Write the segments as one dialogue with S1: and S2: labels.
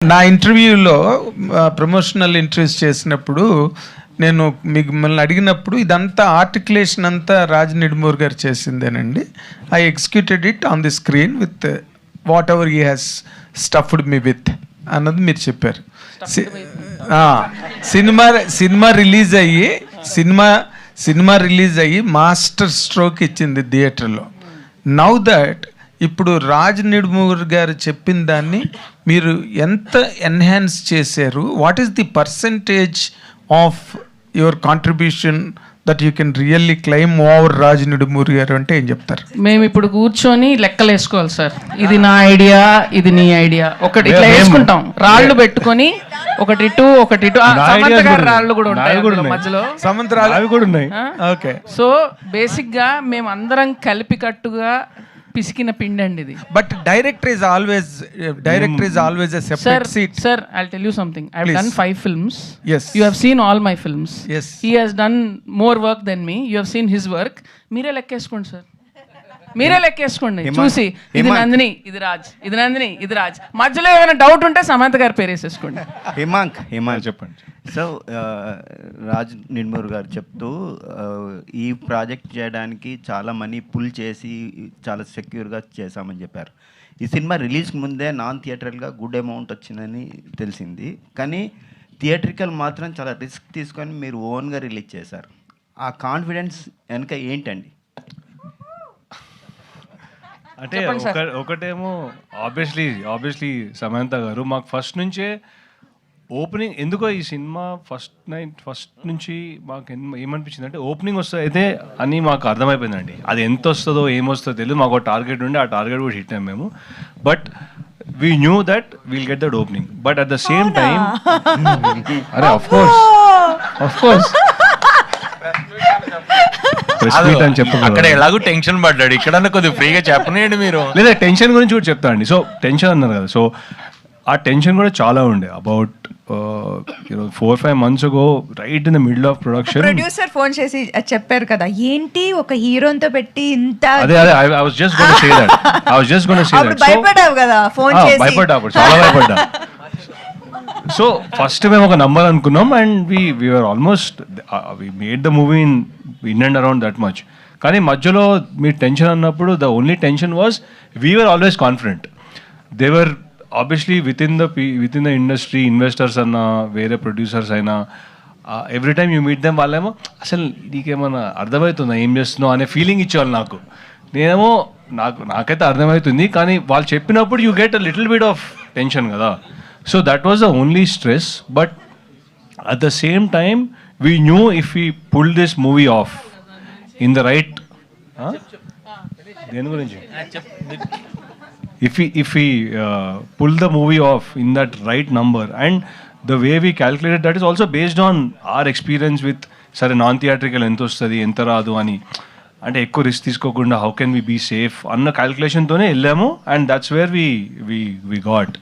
S1: నా ఇంటర్వ్యూలో promotional interviews చేసినప్పుడు నేను మిమ్మల్ని అడిగినప్పుడు ఇదంతా ఆర్టికులేషన్ అంతా రాజ్ నిడుమూర్ గారు చేసిందేనండి. I executed it on the screen with whatever he has stuffed me with అన్నది మీరు చెప్పారు. సినిమా రిలీజ్ అయ్యి మాస్టర్ స్ట్రోక్ ఇచ్చింది థియేటర్లో. నౌ దట్ ఇప్పుడు రాజ్ నిడుమూర్ గారు చెప్పిన దాన్ని మీరు ఎంత ఎన్హాన్స్ చేశారు? What is the percentage of your contribution that you can really claim over Raj Nidumur గారు అంటే ఏం చెప్తారు?
S2: మేము ఇప్పుడు కూర్చొని లెక్కలు వేసుకోవాలి సార్. ఇది నా ఐడియా, ఇది నీ ఐడియా, ఒకటి ఇట్లా వేసుకుంటాం, రాళ్ళు పెట్టుకొని ఒకటి ఇటు ఒకటి ఇటు. సమంత గారి రాళ్ళు కూడా ఉంటాయి మధ్యలో,
S1: సమంతరాలు కూడా ఉన్నాయి. ఓకే,
S2: సో బేసిక్ గా మేము అందరం కలిపి కట్టుగా పిసికిన పిండి అండి ఇది.
S1: But director is always a separate seat.
S2: Sir, I'll tell you something. I've done 5 films.
S1: Yes.
S2: You have seen all my films.
S1: Yes.
S2: He has done more work than me. You have seen his work. మీరే లెక్కేసుకోండి sir, మీరే లెక్కేసుకోండి చూసి. ఇది నందిని, ఇది రాజ్, ఇది నందిని, ఇది రాజ్. మధ్యలో ఏమైనా doubt ఉంటే సమంత గారి పేరు వేసేసుకోండి.
S3: హిమాంక్ చెప్పండి. సో రాజ్ నిడుమూర్ గారు చెప్తూ ఈ ప్రాజెక్ట్ చేయడానికి చాలా మనీ పుల్ చేసి చాలా సెక్యూర్గా చేశామని చెప్పారు. ఈ సినిమా రిలీజ్కి ముందే నాన్ థియేటర్గా గుడ్ అమౌంట్ వచ్చిందని తెలిసింది, కానీ థియేట్రికల్ మాత్రం చాలా రిస్క్ తీసుకొని మీరు ఓన్గా రిలీజ్ చేశారు. ఆ కాన్ఫిడెన్స్ వెనక ఏంటండి?
S4: అంటే ఒకటేమో ఆబ్వియస్లీ సమంత గారు మాకు ఫస్ట్ నుంచే ఓపెనింగ్, ఎందుకో ఈ సినిమా ఫస్ట్ నుంచి మాకు ఏమనిపించింది అంటే ఓపెనింగ్ వస్తుంది అయితే అని మాకు అర్థమైపోయిందండి. అది ఎంత వస్తుందో ఏమొస్తుందో తెలియదు, మాకు ఒక టార్గెట్ ఉండే, ఆ టార్గెట్ కూడా హిట్ అయ్యాం మేము. But we knew that we'll get that opening. But at the same time అరే ఆఫ్ కోర్స్
S5: అక్కడ ఎలాగో టెన్షన్ పడ్డాడు, ఇక్కడ కొద్దిగా ఫ్రీగా చెప్పనేయండి మీరు.
S4: లేదా టెన్షన్ గురించి కూడా చెప్తా అండి. సో టెన్షన్ అన్నారు కదా, సో ఆ టెన్షన్ కూడా చాలా ఉండే. About 4-5 months ago, right in the middle of production,
S6: producer phone చేసి చెప్పారు కదా, ఏంటి ఒక హీరోతో పెట్టి ఇంత.
S4: అదే I was just going to say that.
S6: భయపడ్డావు కదా ఫోన్ చేసి?
S4: చాలా భయపడ్డా. సో ఫస్ట్ మేము ఒక నంబర్ అనుకున్నాం and we were almost we made the movie in and around that much. కానీ మధ్యలో మీరు టెన్షన్ అన్నప్పుడు the only tension was we were always confident. They were obviously within the industry, investors అన్నా వేరే producers అయినా every time you meet them వాళ్ళేమో అసలు నీకేమన్నా అర్థమవుతుందా ఏం చేస్తున్నావు అనే ఫీలింగ్ ఇచ్చేవాళ్ళు నాకు. నేనేమో నాకైతే అర్థమవుతుంది, కానీ వాళ్ళు చెప్పినప్పుడు you get a little bit of tension కదా. So that was the only stress. But at the same time we knew if we pull this movie off in the right, దేని గురించి, if we pull the movie off in that right number and the way we calculated, that is also based on our experience with sare non theatrical ఎంత వస్తుంది ఎంత రాదు అని, అంటే ఎక్కువ risk తీసుకోకుండా how can we be safe అన్న క్యాల్కులేషన్తోనే వెళ్ళాము. And that's where we got.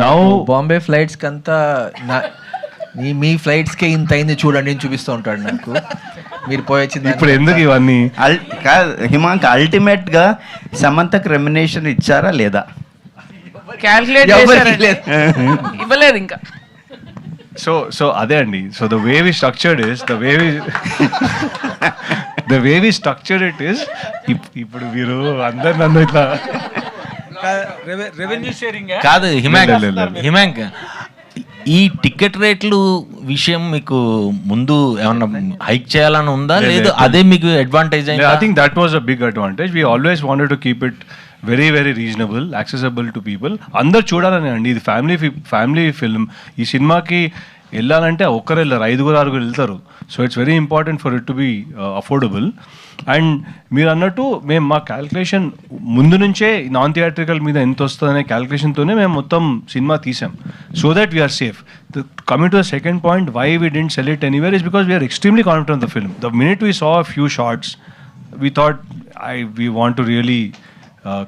S4: Now
S7: Bombay flights కంతా మీ ఫ్లైట్స్కే ఇంత అయింది చూడండి అని చూపిస్తూ ఉంటాడు నాకు. మీరు పోయొచ్చింది
S4: ఇప్పుడు ఎందుకు ఇవన్నీ?
S3: హిమాంక్ అల్టిమేట్ గా సమంతకు రెమ్యునేషన్ ఇచ్చారా లేదా?
S2: క్యాల్కులేట్ ఇవ్వలేదు ఇంకా.
S4: సో అదే అండి. So the way we structured it is ఇప్పుడు మీరు అందరు నన్ను ఇట్లా
S1: రెవెన్యూ షేరింగ్
S5: కాదు హిమాంక్, ఈ టికెట్ రేట్లు విషయం మీకు ముందు ఏమన్నా హైక్ చేయాలని ఉందా, లేదు అదే మీకు అడ్వాంటేజ్ అయింది?
S4: I think that was a big advantage. We always wanted to keep it very very reasonable, accessible to people. అందరు చూడాలని అండి, ఇది ఫ్యామిలీ ఫిల్మ్. ఈ సినిమాకి వెళ్ళాలంటే ఒక్కరు వెళ్ళారు, 5-6 వెళ్తారు. So it's very important for it to be affordable. And మీరు అన్నట్టు మేము మా క్యాల్కులేషన్ ముందు నుంచే నాన్ థియేట్రికల్ మీద ఎంత వస్తుందనే క్యాల్కులేషన్తోనే మేము మొత్తం సినిమా తీసాం, so that we're safe. Coming to the second point, why we didn't sell it anywhere is because we're extremely confident on the film. The minute we saw a few shorts we thought we want to really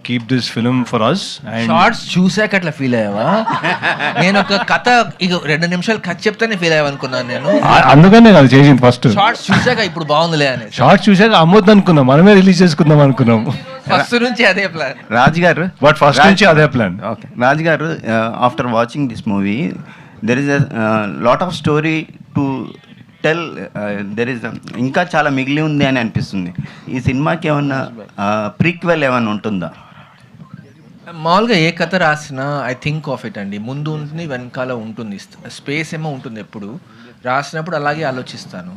S4: keep this film for us and
S7: shorts చూసాక అట్లా feel అయ్యావా? నేను ఒక కథ ఇక 2 నిమిషాలు కథ చెప్తానే ఫీల్ అయ్యాను అనుకున్నాను నేను.
S4: అందుకనే అది చేసింది ఫస్ట్.
S7: షార్ట్స్ చూసాక ఇప్పుడు బాగుందిలే అని
S4: షార్ట్స్ చూసాక అమ్మొద్దు అనుకున్నాం, మనమే రిలీజ్ చేసుకుందాం అనుకున్నాం.
S7: ఫస్ట్ నుంచి అదే ప్లాన్.
S3: రాజ్ గారు,
S4: బట్ ఫస్ట్ నుంచి అదే ప్లాన్.
S3: ఓకే రాజ్ గారు, after watching this movie there is a lot of story to tell, there is ఇంకా చాలా మిగిలి ఉంది అని అనిపిస్తుంది. ఈ సినిమాకి ఏమన్నా ప్రీక్వెల్ ఏమైనా ఉంటుందా?
S7: మామూలుగా ఏ కథ రాసినా ఐ థింక్ ఆఫ్ ఇట్ అండి. ముందు ఉంటుంది, వెనకాల ఉంటుంది, స్పేస్ ఏమో ఉంటుంది. ఎప్పుడు రాసినప్పుడు అలాగే ఆలోచిస్తాను.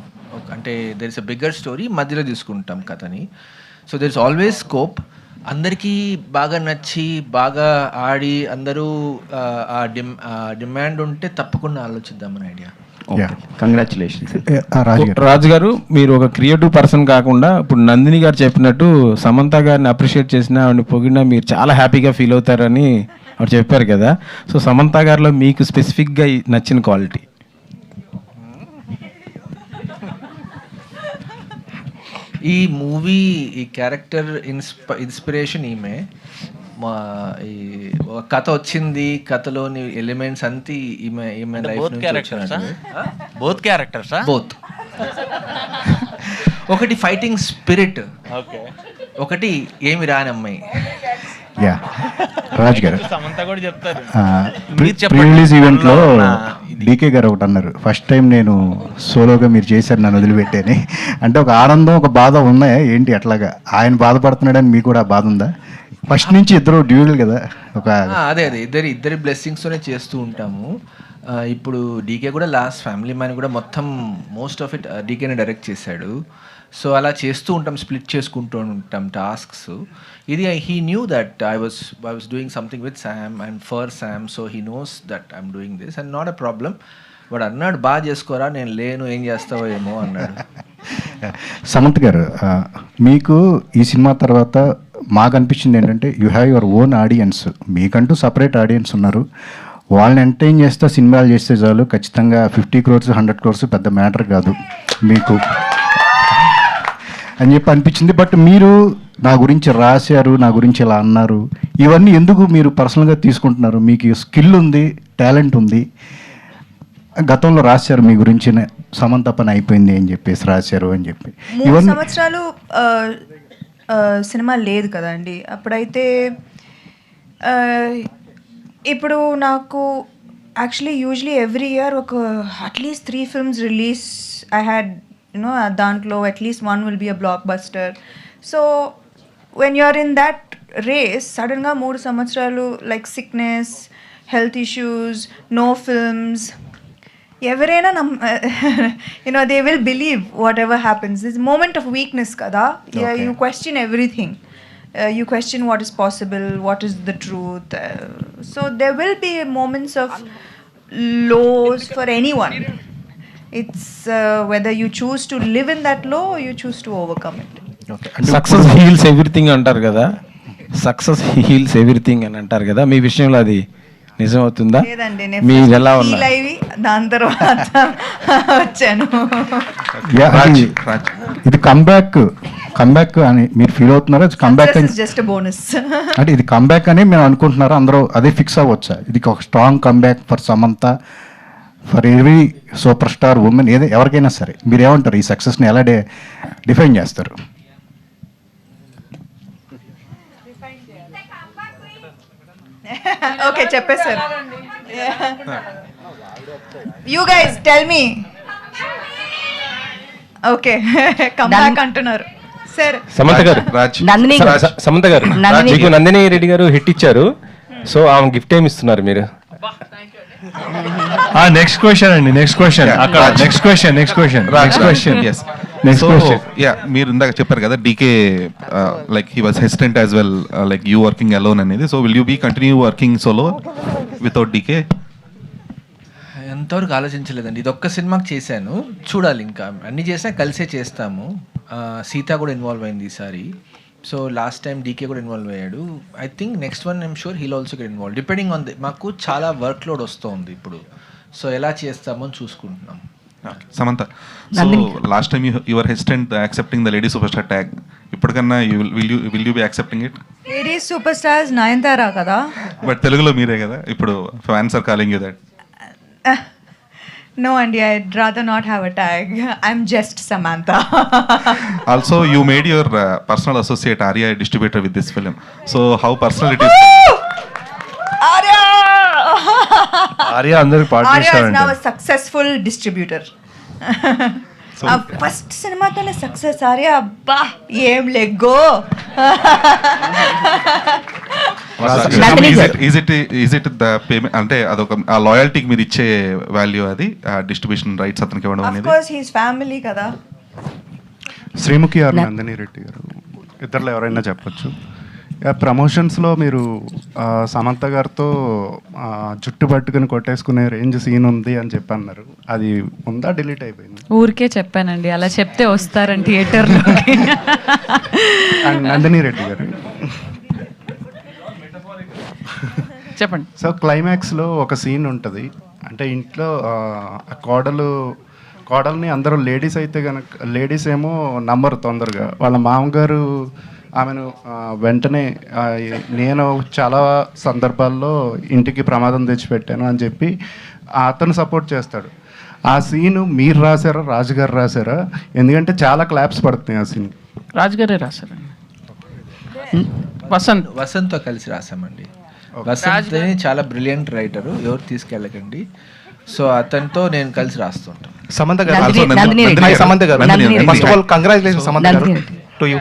S7: అంటే there is a bigger story, మధ్యలో తీసుకుంటాం కథని. So there is always scope. అందరికీ బాగా నచ్చి బాగా ఆడి అందరూ డిమాండ్ ఉంటే తప్పకుండా ఆలోచిద్దామని ఐడియా.
S3: కంగ్రాచులేషన్స్.
S8: రాజు గారు, మీరు ఒక క్రియేటివ్ పర్సన్ కాకుండా ఇప్పుడు నందిని గారు చెప్పినట్టు సమంత గారిని అప్రిషియేట్ చేసినా ఆవిడని పొగిడినా మీరు చాలా హ్యాపీగా ఫీల్ అవుతారని ఆవిడ చెప్పారు కదా. సో సమంత గారిలో మీకు స్పెసిఫిక్గా నచ్చిన క్వాలిటీ?
S7: ఈ మూవీ ఈ క్యారెక్టర్ ఇన్స్పిరేషన్ ఈమె. మా ఈ ఒక కథ వచ్చింది, కథలోని ఎలిమెంట్స్ అంతా ఈమె లైఫ్ నుంచి
S5: బోత్ క్యారెక్టర్స్
S7: బోత్. ఒకటి ఫైటింగ్ స్పిరిట్, ఒకటి ఏమి రాని అమ్మాయి.
S9: యా రాజ్ గారు,
S5: సమంత కూడా చెప్తారు.
S9: ప్రీ రిలీజ్ ఈవెంట్లో డీకే గారు ఒకటి అన్నారు, ఫస్ట్ టైం నేను సోలోగా మీరు చేశారు నన్ను వదిలిపెట్టేని. అంటే ఒక ఆనందం ఒక బాధ ఉన్నాయా ఏంటి? అట్లాగా ఆయన బాధపడుతున్నాడని మీకు కూడా బాధ ఉందా? ఫస్ట్ నుంచి ఇద్దరు డ్యూయల్ కదా ఒక.
S7: అదే ఇద్దరి బ్లెస్సింగ్స్తోనే చేస్తూ ఉంటాము. ఇప్పుడు డీకే కూడా లాస్ట్ ఫ్యామిలీ మ్యాన్ కూడా మొత్తం మోస్ట్ ఆఫ్ ఇట్ డీకేనే డైరెక్ట్ చేశాడు. సో అలా చేస్తూ ఉంటాం, స్ప్లిట్ చేసుకుంటూ ఉంటాం టాస్క్స్. ఇది he knew that I was doing something with Sam and for Sam. So he knows that I'm doing this and not a problem. వాడు అన్నాడు బాగా చేసుకోరా, నేను లేను ఏం చేస్తావో ఏమో అన్నాడు.
S9: సమంత్ గారు, మీకు ఈ సినిమా తర్వాత మాకు అనిపించింది ఏంటంటే you have your own audience. మీకంటూ సపరేట్ ఆడియన్స్ ఉన్నారు. వాళ్ళని ఎంటర్టైన్ చేస్తే సినిమాలు చేస్తే చాలు, ఖచ్చితంగా 50 crores 100 crores పెద్ద మ్యాటర్ కాదు మీకు అని చెప్పి అనిపించింది. బట్ మీరు నా గురించి రాశారు, నా గురించి ఇలా అన్నారు, ఇవన్నీ ఎందుకు మీరు పర్సనల్గా తీసుకుంటున్నారు? మీకు స్కిల్ ఉంది, టాలెంట్ ఉంది. గతంలో రాశారు మీ గురించి, సమంత పని అయిపోయింది అని చెప్పేసి రాశారు అని చెప్పి.
S6: 3 సంవత్సరాలు సినిమా లేదు కదండి అప్పుడైతే. ఇప్పుడు నాకు యాక్చువల్లీ యూజువలీ ఎవ్రీ ఇయర్ ఒక at least 3 films release I had you know. దాంట్లో at least 1 will be a blockbuster. So when you are in that race, సడన్గా 3 సంవత్సరాలు like sickness, health issues, no films, ఎవరైనా you know they will believe whatever happens. This moment of weakness కదా, you question everything. You question what is possible, what is the truth. So there will be moments of lows for anyone. It's whether you choose to live in that low or you choose to overcome it.
S8: Success heels everything అంటారు కదా, success heels everything అని అంటారు కదా, మీ విషయంలో అది నిజమవుతుందా?
S6: లేదండి,
S8: మీరు ఎలా ఉన్నారు?
S6: దాని తర్వాత వచ్చాను.
S9: ఇది కంబ్యాక్ అని మీరు ఫీల్ అవుతున్నారా? కంబ్యాక్
S6: జస్ట్ బోనస్
S9: అంటే ఇది కంబ్యాక్ అని మేము అనుకుంటున్నారా? అందరూ అదే ఫిక్స్ అవ్వచ్చా? ఇది ఒక strong comeback for Samantha, for every super star women, ఎవరికైనా సరే. మీరు ఏమంటారు? ఈ సక్సెస్ని ఎలా డిఫైన్ చేస్తారు?
S6: ఓకే చెప్పేశారు. You guys tell me. Okay comeback అంటున్నారు. సరే
S8: సమంత గారు, సమంత గారు, మీకు నందిని రెడ్డి గారు హిట్ ఇచ్చారు. సో ఆమె గిఫ్ట్ ఏమి ఇస్తున్నారు మీరు?
S4: నెక్స్ట్ క్వశ్చన్ అండి, నెక్స్ట్ క్వశ్చన్ అక్కడ. నెక్స్ట్ క్వశ్చన్
S10: మీరు ఇందాక చెప్పారు కదా DK like he was hesitant as well, like you working alone అనేది. So will you be continue working solo without DK?
S7: ఎంతవరకు ఆలోచించలేదండి. ఇది ఒక్క సినిమాకి చేశాను, చూడాలి. ఇంకా అన్ని చేసినా కలిసే చేస్తాము. సీత కూడా ఇన్వాల్వ్ అయింది ఈసారి. సో లాస్ట్ టైం డీకే కూడా ఇన్వాల్వ్ అయ్యాడు. I think next one I'm sure he'll also get involve, depending on the. మాకు చాలా వర్క్ లోడ్ వస్తుంది ఇప్పుడు. సో ఎలా చేస్తామో చూసుకుంటున్నాం.
S10: Samantha, so last time you were hesitant accepting the lady super star tag. ఇప్పటికన్నా will you be accepting it?
S6: Ladies super stars Nayanthara కదా.
S10: But తెలుగులో మీరే కదా ఇప్పుడు fans are calling you that.
S6: No, Andy, I'd rather not have a tag. I'm just Samantha.
S10: Also, you made your personal associate Arya a distributor with this film. So, how personal it is?
S6: Arya!
S4: Arya అందరికి party
S6: Arya is now
S4: ఇస్తారంట.
S6: a successful distributor. First సినిమాతోనే success. Arya అబ్బా ఏం లెగ్గో.
S10: Is it the payment అంటే అదొక ఆ లాయల్టీకి మీరు ఇచ్చే వాల్యూ అది డిస్ట్రిబ్యూషన్ రైట్స్ అతనికి ఇవ్వడం
S6: Of
S10: అనేది?
S6: course, he's family కదా.
S11: శ్రీముఖి ఆర్ నందిని రెడ్డి గారు ఇద్దరులో ఎవరైనా చెప్పొచ్చు. ప్రమోషన్స్లో మీరు సమంత గారితో జుట్టు పట్టుకుని కొట్టేసుకునే రేంజ్ సీన్ ఉంది అని చెప్పి అన్నారు. అది ఉందా, డిలీట్ అయిపోయింది?
S12: ఊరికే చెప్పానండి, అలా చెప్తే వస్తారని థియేటర్లోకి.
S11: అండ్ నందిని రెడ్డి గారు
S2: చెప్పండి.
S11: సో క్లైమాక్స్లో ఒక సీన్ ఉంటుంది. అంటే ఇంట్లో కోడల్ని అందరూ లేడీస్ అయితే కనుక, లేడీస్ ఏమో నమ్మరు తొందరగా. వాళ్ళ మామగారు ఆమెను వెంటనే నేను చాలా సందర్భాల్లో ఇంటికి ప్రమాదం తెచ్చిపెట్టాను అని చెప్పి అతను సపోర్ట్ చేస్తాడు. ఆ సీను మీరు రాశారా, రాజుగారు రాశారా? ఎందుకంటే చాలా క్లాప్స్ పడుతున్నాయి ఆ సీన్.
S2: రాజుగారే రాశారండి.
S7: వసంత్తో కలిసి రాసామండి. వసంత్ చాలా బ్రిలియంట్ రైటరు, ఎవరు తీసుకెళ్ళకండి. సో అతనితో నేను కలిసి రాస్తుంటాను.
S13: సమంత గారు,
S12: నందిని రెడ్డి.
S13: హాయ్ సమంత గారు, first of all congratulation Samantha గారు టు యూ.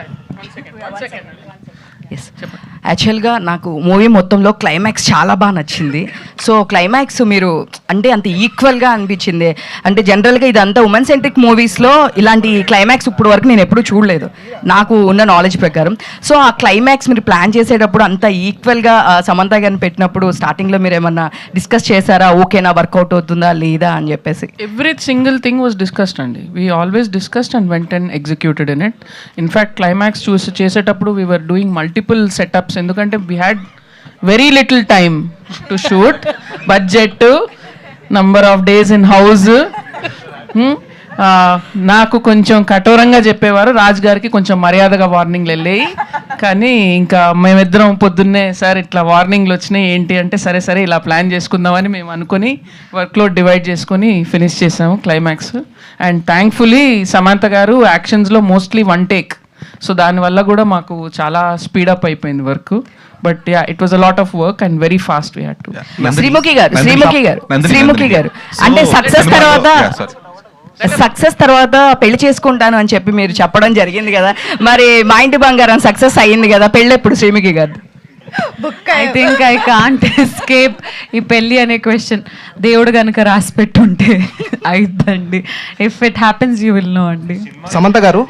S12: ఎస్, యాక్చువల్గా నాకు మూవీ మొత్తంలో క్లైమాక్స్ చాలా బాగా నచ్చింది. సో క్లైమాక్స్ మీరు అంటే అంత ఈక్వల్గా అనిపించింది. అంటే జనరల్గా ఇదంతా ఉమెన్ సెంట్రిక్ మూవీస్లో ఇలాంటి క్లైమాక్స్ ఇప్పుడు వరకు నేను ఎప్పుడూ చూడలేదు నాకు ఉన్న నాలెడ్జ్ ప్రకారం. సో ఆ క్లైమాక్స్ మీరు ప్లాన్ చేసేటప్పుడు అంత ఈక్వల్గా సమంత గారిని పెట్టినప్పుడు స్టార్టింగ్లో మీరు ఏమన్నా డిస్కస్ చేశారా, ఓకేనా, వర్కౌట్ అవుతుందా లేదా అని చెప్పేసి?
S2: Every single thing was discussed అండి. We always discussed and went and executed in it. In fact climax చేసేటప్పుడు we were doing multiple setups. ఎందుకంటే we had very little time to shoot, budget, number of days in house. నాకు కొంచెం కఠోరంగా చెప్పేవారు, రాజు గారికి కొంచెం మర్యాదగా వార్నింగ్లు వెళ్ళాయి. కానీ ఇంకా మేమిద్దరం పొద్దున్నే సార్ ఇట్లా వార్నింగ్లు వచ్చినాయి ఏంటి అంటే, సరే సరే ఇలా ప్లాన్ చేసుకుందామని మేము అనుకుని వర్క్లోడ్ డివైడ్ చేసుకొని ఫినిష్ చేసాము క్లైమాక్స్. అండ్ థ్యాంక్ఫుల్లీ సమంత గారు యాక్షన్స్లో మోస్ట్లీ వన్ టేక్. సో దానివల్ల కూడా మాకు చాలా స్పీడప్ అయిపోయింది work. But yeah, it was a lot of work and very fast we had to.
S12: Sreemukhi గారు అంటే సక్సెస్ తర్వాత పెళ్లి చేసుకుంటాను అని చెప్పి మీరు చెప్పడం జరిగింది కదా, మరి మా ఇంటి బంగారం సక్సెస్ అయ్యింది కదా, పెళ్ళి ఎప్పుడు శ్రీముఖి గారు? I think I can't escape ఈ పెళ్ళి అనే క్వశ్చన్. దేవుడు కనుక రాసి పెట్టుంటే అయిద్దండి. If it happens you will know అండి.
S13: సమంత గారు